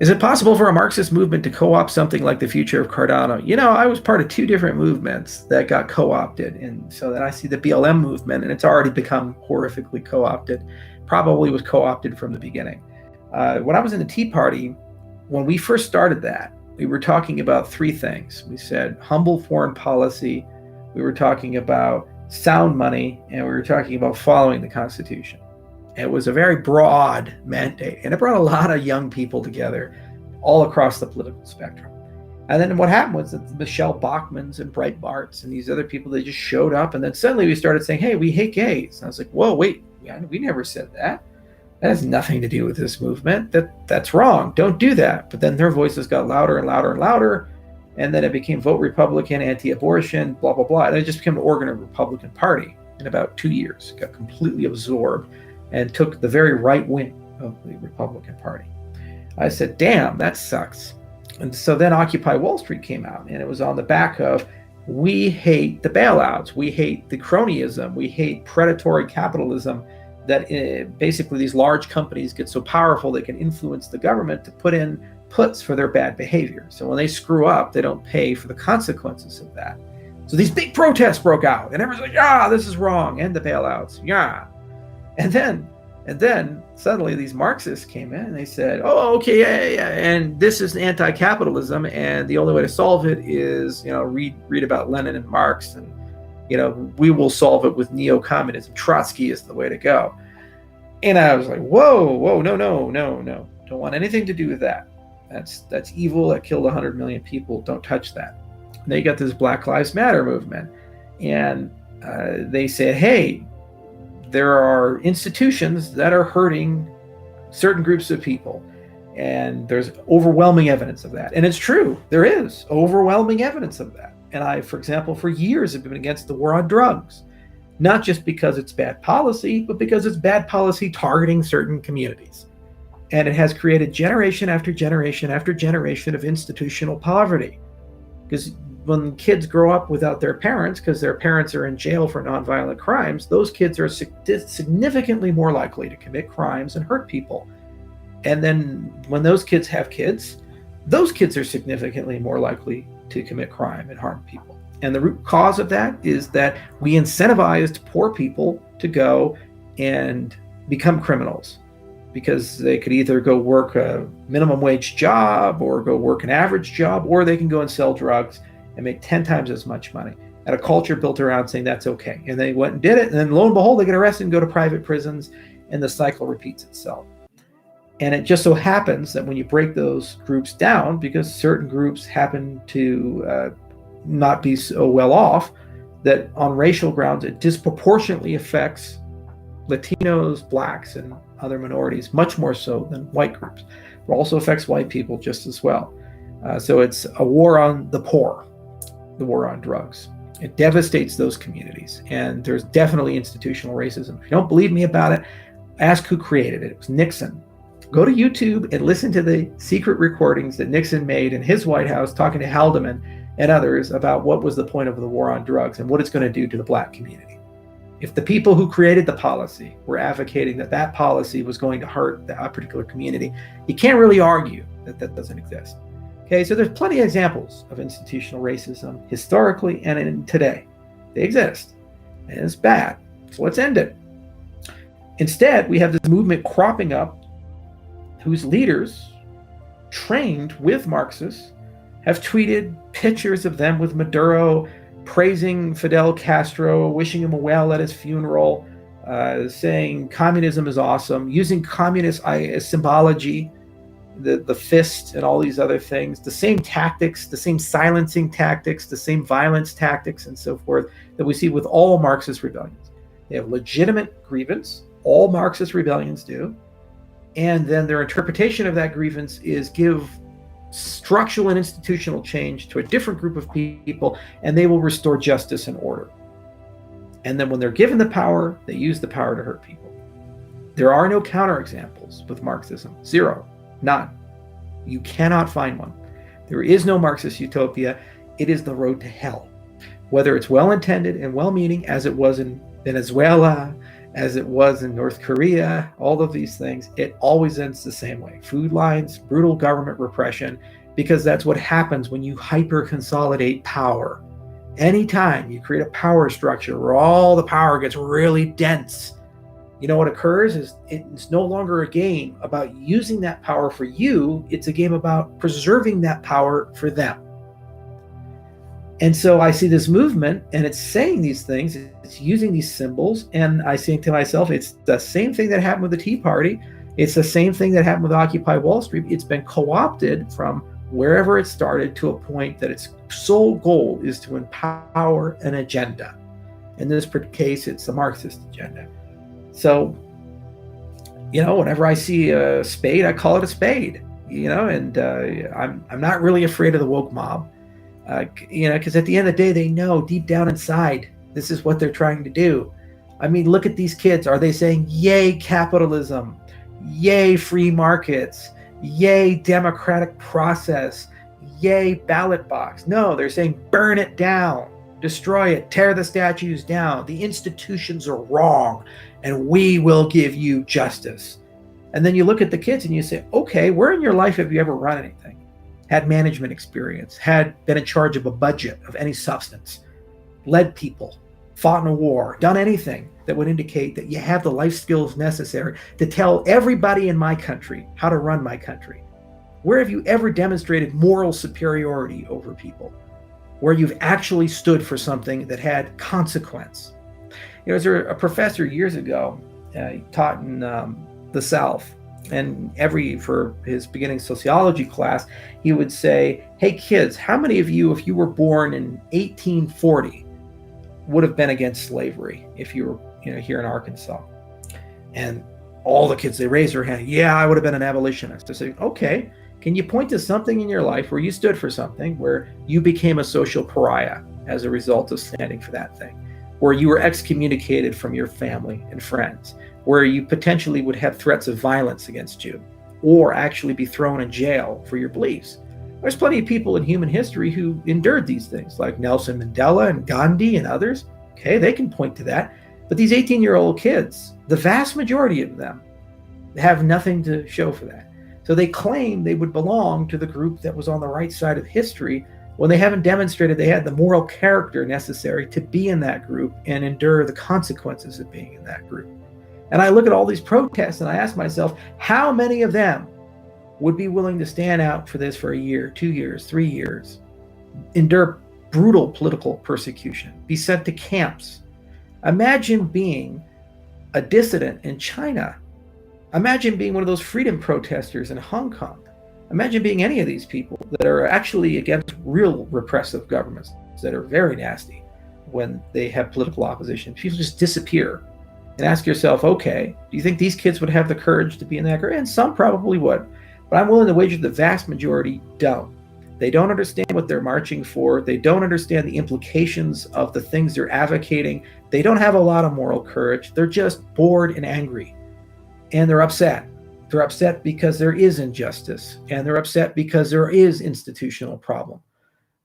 Is it possible for a Marxist movement to co-opt something like the future of Cardano? I was part of two different movements that got co-opted. And so then I see the BLM movement, and it's already become horrifically co-opted, probably was co-opted from the beginning. When I was in the Tea Party, when we first started that, we were talking about three things. We said humble foreign policy, we were talking about sound money, and we were talking about following the Constitution. It was a very broad mandate, and it brought a lot of young people together all across the political spectrum. And then what happened was that Michelle Bachmans and Breitbarts and these other people, they just showed up, and then suddenly we started saying, hey, we hate gays. And I was like, whoa, wait, we never said that. That has nothing to do with this movement. That's wrong. Don't do that. But then their voices got louder and louder and louder, and then it became vote Republican, anti-abortion, blah, blah, blah. And it just became an organ of the Republican Party in about 2 years. It got completely absorbed and took the very right wing of the Republican Party. I said, damn, that sucks. And so then Occupy Wall Street came out, and it was on the back of, we hate the bailouts, we hate the cronyism, we hate predatory capitalism, that basically these large companies get so powerful they can influence the government to put in puts for their bad behavior. So when they screw up, they don't pay for the consequences of that. So these big protests broke out, and everyone's like, yeah, this is wrong, end the bailouts, yeah. And then suddenly these Marxists came in and they said, oh, okay, yeah, and this is anti-capitalism, and the only way to solve it is, read about Lenin and Marx, and we will solve it with neo-communism. Trotsky is the way to go. And I was like, whoa, no, don't want anything to do with that. That's evil. That killed 100 million people. Don't touch that. And they got this Black Lives Matter movement, and they said, hey, there are institutions that are hurting certain groups of people, and there's overwhelming evidence of that. And it's true, there is overwhelming evidence of that. And I, for example, for years have been against the war on drugs, not just because it's bad policy, but because it's bad policy targeting certain communities. And it has created generation after generation after generation of institutional poverty. Because when kids grow up without their parents, because their parents are in jail for nonviolent crimes, those kids are significantly more likely to commit crimes and hurt people. And then when those kids have kids, those kids are significantly more likely to commit crime and harm people. And the root cause of that is that we incentivized poor people to go and become criminals, because they could either go work a minimum wage job or go work an average job, or they can go and sell drugs and make 10 times as much money, at a culture built around saying that's okay. And they went and did it, and then lo and behold, they get arrested and go to private prisons, and the cycle repeats itself. And it just so happens that when you break those groups down, because certain groups happen to not be so well off, that on racial grounds, it disproportionately affects Latinos, blacks, and other minorities, much more so than white groups. It also affects white people just as well. So it's a war on the poor, the war on drugs. It devastates those communities. And there's definitely institutional racism. If you don't believe me about it, ask who created it. It was Nixon. Go to YouTube and listen to the secret recordings that Nixon made in his White House talking to Haldeman and others about what was the point of the war on drugs and what it's going to do to the black community. If the people who created the policy were advocating that that policy was going to hurt that particular community, you can't really argue that that doesn't exist. Okay, so there's plenty of examples of institutional racism historically and in today. They exist, and it's bad. So let's end it. Instead, we have this movement cropping up whose leaders, trained with Marxists, have tweeted pictures of them with Maduro, praising Fidel Castro, wishing him well at his funeral, saying communism is awesome, using communist symbology, the fist and all these other things, the same tactics, the same silencing tactics, the same violence tactics, and so forth that we see with all Marxist rebellions. They have legitimate grievance, all Marxist rebellions do, and then their interpretation of that grievance is give structural and institutional change to a different group of people, and they will restore justice and order. And then when they're given the power, they use the power to hurt people. There are no counterexamples with Marxism. Zero. None. You cannot find one. There is no Marxist utopia. It is the road to hell. Whether it's well-intended and well-meaning, as it was in Venezuela as it was in North Korea, all of these things, it always ends the same way. Food lines, brutal government repression, because that's what happens when you hyper-consolidate power. Anytime you create a power structure where all the power gets really dense, you know what occurs is it's no longer a game about using that power for you, it's a game about preserving that power for them. And so I see this movement and it's saying these things, it's using these symbols, and I think to myself, it's the same thing that happened with the Tea Party. It's the same thing that happened with Occupy Wall Street. It's been co-opted from wherever it started to a point that its sole goal is to empower an agenda. In this case, it's the Marxist agenda. So, whenever I see a spade, I call it a spade, and I'm not really afraid of the woke mob, because at the end of the day, they know deep down inside, this is what they're trying to do. I mean, look at these kids. Are they saying, yay, capitalism, yay, free markets, yay, democratic process, yay, ballot box? No, they're saying, burn it down, destroy it, tear the statues down. The institutions are wrong, and we will give you justice. And then you look at the kids and you say, okay, where in your life have you ever run anything? Had management experience, had been in charge of a budget of any substance, led people, fought in a war, done anything that would indicate that you have the life skills necessary to tell everybody in my country how to run my country? Where have you ever demonstrated moral superiority over people? Where you've actually stood for something that had consequence? There was a professor years ago, he taught in the South, and for his beginning sociology class, he would say, hey kids, how many of you, if you were born in 1840, would have been against slavery if you were here in Arkansas? And all the kids, they raised their hand, yeah, I would have been an abolitionist. I say, okay, can you point to something in your life where you stood for something, where you became a social pariah as a result of standing for that thing, where you were excommunicated from your family and friends, where you potentially would have threats of violence against you, or actually be thrown in jail for your beliefs? There's plenty of people in human history who endured these things, like Nelson Mandela and Gandhi and others. Okay, they can point to that. But these 18-year-old kids, the vast majority of them, have nothing to show for that. So they claim they would belong to the group that was on the right side of history, when they haven't demonstrated they had the moral character necessary to be in that group and endure the consequences of being in that group. And I look at all these protests and I ask myself, how many of them would be willing to stand out for this for a year, 2 years, 3 years, endure brutal political persecution, be sent to camps? Imagine being a dissident in China. Imagine being one of those freedom protesters in Hong Kong. Imagine being any of these people that are actually against real repressive governments that are very nasty when they have political opposition. People just disappear. And ask yourself, okay, do you think these kids would have the courage to be in that group? And some probably would, but I'm willing to wager the vast majority don't. They don't understand what they're marching for. They don't understand the implications of the things they're advocating. They don't have a lot of moral courage. They're just bored and angry, and they're upset. They're upset because there is injustice, and they're upset because there is institutional problem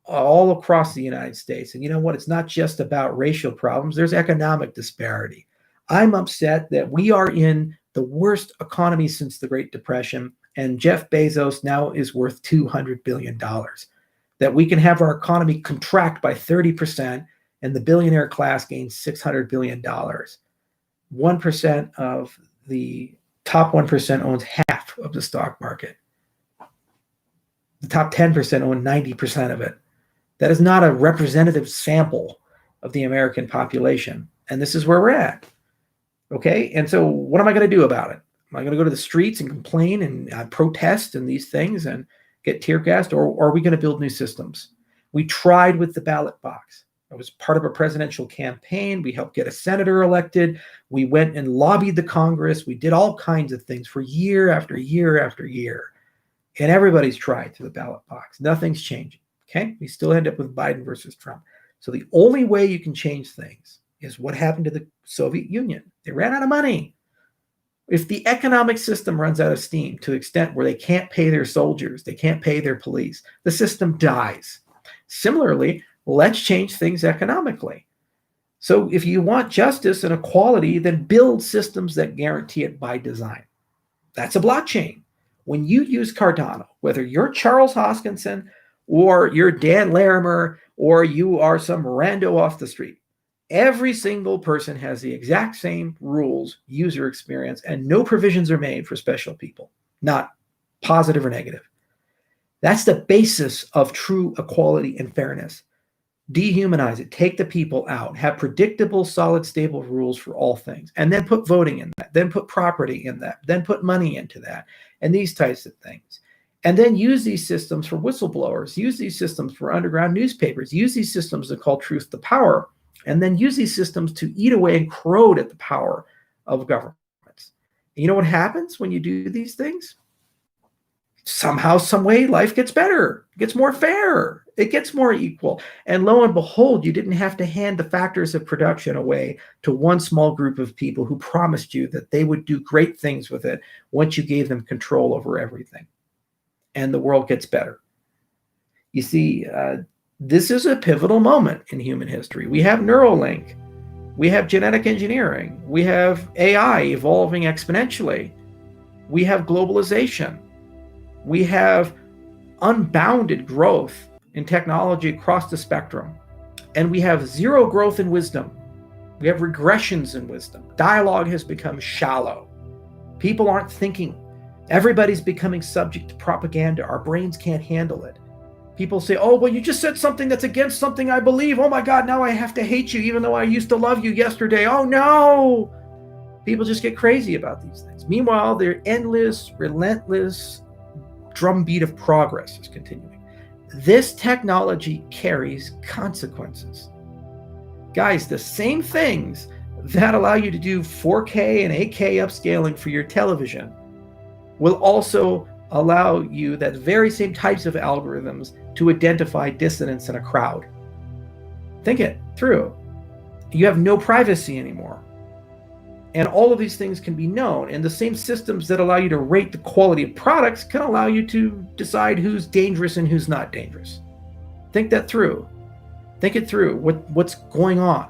all across the United States. And you know what? It's not just about racial problems. There's economic disparity. I'm upset that we are in the worst economy since the Great Depression, and Jeff Bezos now is worth $200 billion. That we can have our economy contract by 30% and the billionaire class gains $600 billion. 1% of the top 1% owns half of the stock market. The top 10% own 90% of it. That is not a representative sample of the American population. And this is where we're at. Okay, and so what am I going to do about it? Am I going to go to the streets and complain and protest and these things and get tear gassed, or are we going to build new systems? We tried with the ballot box. It was part of a presidential campaign. We helped get a senator elected. We went and lobbied the Congress. We did all kinds of things for year after year after year. And everybody's tried through the ballot box. Nothing's changing. Okay, we still end up with Biden versus Trump. So the only way you can change things is what happened to the Soviet Union. They ran out of money. If the economic system runs out of steam to the extent where they can't pay their soldiers, they can't pay their police, the system dies. Similarly, let's change things economically. So if you want justice and equality, then build systems that guarantee it by design. That's a blockchain. When you use Cardano, whether you're Charles Hoskinson or you're Dan Larimer or you are some rando off the street, every single person has the exact same rules, user experience, and no provisions are made for special people, not positive or negative. That's the basis of true equality and fairness. Dehumanize it, take the people out, have predictable, solid, stable rules for all things, and then put voting in that, then put property in that, then put money into that, and these types of things. And then use these systems for whistleblowers, use these systems for underground newspapers, use these systems to call truth to power, and then use these systems to eat away and corrode at the power of governments. And you know what happens when you do these things? Somehow, some way, life gets better, it gets more fair, it gets more equal. And lo and behold, you didn't have to hand the factors of production away to one small group of people who promised you that they would do great things with it once you gave them control over everything. And the world gets better. You see, this is a pivotal moment in human history. We have Neuralink, we have genetic engineering, we have AI evolving exponentially, we have globalization. We have unbounded growth in technology across the spectrum, and we have zero growth in wisdom. We have regressions in wisdom. Dialogue has become shallow. People aren't thinking. Everybody's becoming subject to propaganda. Our brains can't handle it. People say, oh, well, you just said something that's against something I believe. Oh my God, now I have to hate you even though I used to love you yesterday. Oh no! People just get crazy about these things. Meanwhile, their endless, relentless drumbeat of progress is continuing. This technology carries consequences. Guys, the same things that allow you to do 4K and 8K upscaling for your television will also allow you that very same types of algorithms to identify dissidents in a crowd. Think it through. You have no privacy anymore. And all of these things can be known. And the same systems that allow you to rate the quality of products can allow you to decide who's dangerous and who's not dangerous. Think that through. Think it through. What's going on?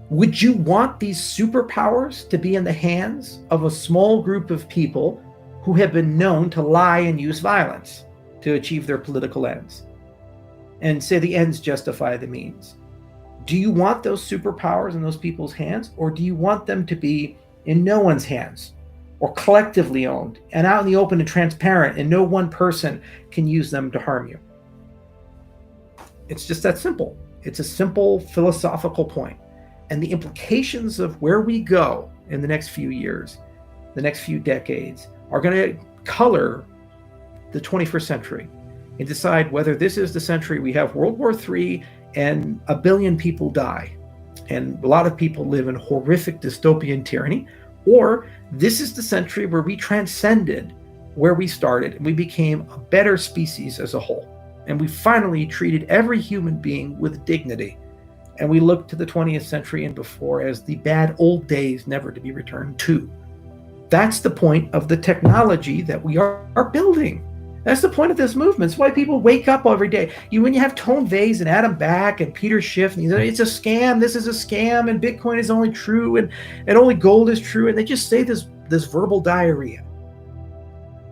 Would you want these superpowers to be in the hands of a small group of people who have been known to lie and use violence to achieve their political ends? And say the ends justify the means. Do you want those superpowers in those people's hands, or do you want them to be in no one's hands, or collectively owned and out in the open and transparent, and no one person can use them to harm you? It's just that simple. It's a simple philosophical point. And the implications of where we go in the next few years, the next few decades, are going to color the 21st century and decide whether this is the century we have World War III and 1 billion people die, and a lot of people live in horrific dystopian tyranny, or this is the century where we transcended where we started and we became a better species as a whole. And we finally treated every human being with dignity. And we look to the 20th century and before as the bad old days never to be returned to. That's the point of the technology that we are building. That's the point of this movement. It's why people wake up every day. When you have Tone Vays and Adam Back and Peter Schiff, and it's a scam, this is a scam, and Bitcoin is only true, and only gold is true, and they just say this verbal diarrhea.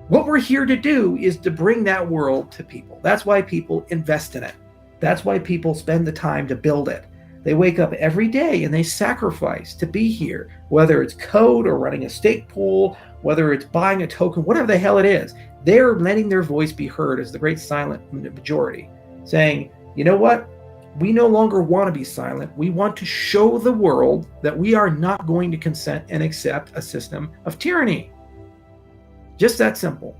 What we're here to do is to bring that world to people. That's why people invest in it. That's why people spend the time to build it. They wake up every day and they sacrifice to be here, whether it's code or running a stake pool, whether it's buying a token, whatever the hell it is. They're letting their voice be heard as the great silent majority, saying, you know what? We no longer want to be silent. We want to show the world that we are not going to consent and accept a system of tyranny. Just that simple.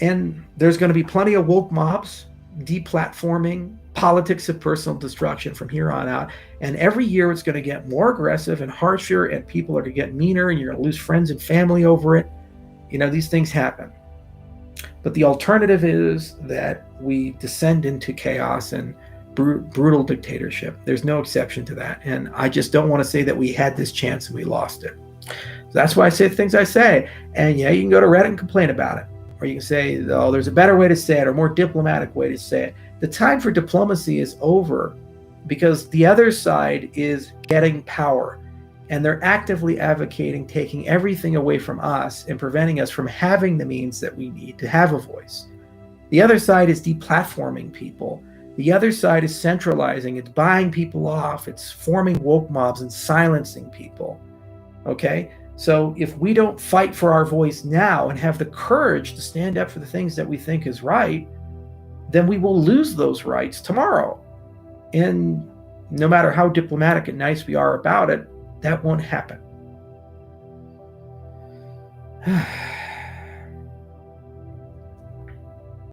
And there's going to be plenty of woke mobs, deplatforming, politics of personal destruction from here on out. And every year it's going to get more aggressive and harsher, and people are going to get meaner, and you're going to lose friends and family over it. These things happen. But the alternative is that we descend into chaos and brutal dictatorship. There's no exception to that. And I just don't want to say that we had this chance and we lost it. So that's why I say the things I say. And yeah, you can go to Reddit and complain about it. Or you can say, oh, there's a better way to say it, or a more diplomatic way to say it. The time for diplomacy is over. because the other side is getting power, and they're actively advocating taking everything away from us and preventing us from having the means that we need to have a voice. The other side is deplatforming people. The other side is centralizing. It's buying people off. It's forming woke mobs and silencing people. Okay? So if we don't fight for our voice now and have the courage to stand up for the things that we think is right, then we will lose those rights tomorrow. And no matter how diplomatic and nice we are about it, that won't happen.